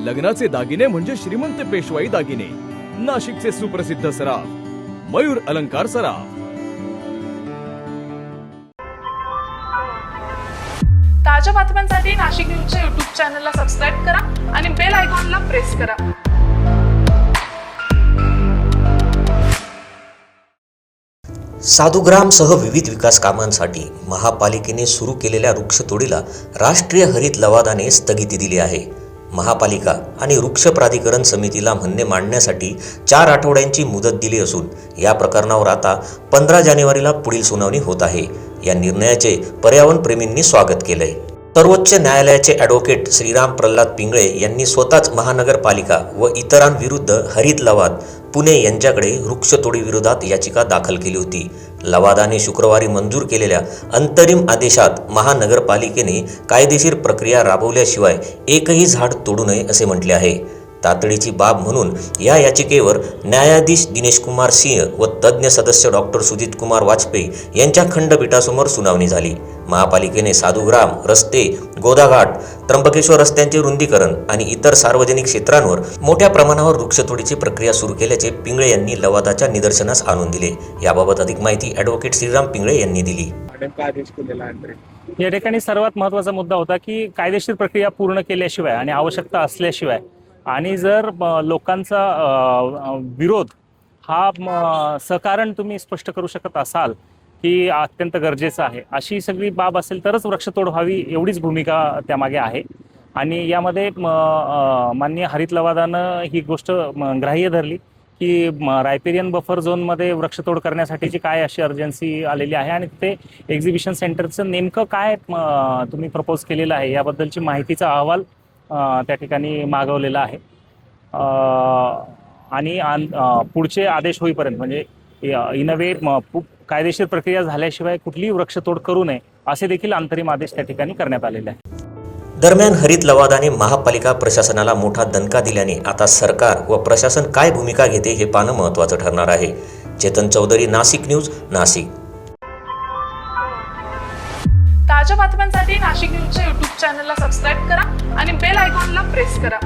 लग्नाचे दागिने म्हणजे श्रीमंत पेशवाई दागिने, नाशिकचे सुप्रसिद्ध सराफ मयूर अलंकार सराफ। ताज्या बातम्यांसाठी नाशिक न्यूजच्या YouTube चॅनलला सबस्क्राईब करा आणि बेल आयकॉनला प्रेस करा। साधुग्रामसह विविध विकास कामांसाठी महापालिकेने सुरू केलेल्या वृक्षतोडीला राष्ट्रीय हरित लवादाने स्थगिती दिली आहे। महापालिका आणि वृक्ष प्राधिकरण समितीला म्हणणे मांडण्यासाठी 4 आठवड्यांची मुदत दिली असून या प्रकरणावर आता 15 जानेवारीला पुढील सुनावणी होत आहे। या निर्णयाचे पर्यावरण प्रेमींनी स्वागत केलंय। सर्वोच्च न्यायालयाचे ॲडव्होकेट श्रीराम प्रल्हाद पिंगळे यांनी स्वतःच महानगरपालिका व इतरांविरुद्ध हरित लवाद पुणे यांच्याकडे वृक्षतोडी विरोधात याचिका दाखल केली होती। लवादाने शुक्रवारी मंजूर केलेल्या अंतरिम आदेशात महानगरपालिकेने कायदेशीर प्रक्रिया राबवल्याशिवाय एकही झाड तोडू नये असे म्हटले आहे। तातडीची बाब म्हणून या याचिकेवर न्यायाधीश दिनेश कुमार सिंह व तज्ज्ञ सदस्य डॉक्टर सुजित कुमार वाजपेयी यांच्या खंडपीठासमोर सुनावणी झाली। महापालिकेने साधुग्राम रस्ते, गोदाघाट, त्र्यंबकेश्वर रस्त्यांचे रुंदीकरण आणि इतर सार्वजनिक क्षेत्रांवर मोठ्या प्रमाणावर वृक्षतोडीची प्रक्रिया सुरू केल्याचे पिंगळे यांनी लवादाच्या निदर्शनास आणून दिले। याबाबत अधिक माहिती ॲडव्होकेट श्रीराम पिंगळे यांनी दिली। या ठिकाणी सर्वात महत्त्वाचा मुद्दा होता की कायदेशीर प्रक्रिया पूर्ण केल्याशिवाय आणि आवश्यकता असल्याशिवाय आणि जर लोकांचा विरोध हा सकारण तुम्ही स्पष्ट करू शकत असाल की अत्यंत गरजेचं आहे, अशी सगळी बाब असेल तरच वृक्षतोड व्हावी, एवढीच भूमिका त्यामागे आहे। आणि यामध्ये माननीय हरित लवादानं ही गोष्ट ग्राह्य धरली की रायपेरियन बफर झोनमध्ये वृक्षतोड करण्यासाठीची काय अशी अर्जन्सी आलेली आहे आणि तिथे एक्झिबिशन सेंटरचं नेमकं काय तुम्ही प्रपोज केलेलं आहे याबद्दलची माहितीचा अहवाल त्या ठिकाणी मागवलेला आहे। आणि पुढचे आदेश होईपर्यंत म्हणजे इन अ वे कायदेशीर प्रक्रिया झाल्याशिवाय कुठलीही वृक्षतोड करू नये असे देखील अंतरिम आदेश त्या ठिकाणी करण्यात आलेले आहे। दरम्यान हरित लवादाने महापालिका प्रशासनाला मोठा दणका दिल्याने आता सरकार व प्रशासन काय भूमिका घेते हे पाहणं महत्त्वाचं ठरणार आहे। चेतन चौधरी, नाशिक न्यूज, नाशिक। ताज्या बातम्यांसाठी नाशिक न्यूजच्या YouTube चॅनलला सबस्क्राईब करा आणि बेल आयकॉनला प्रेस करा।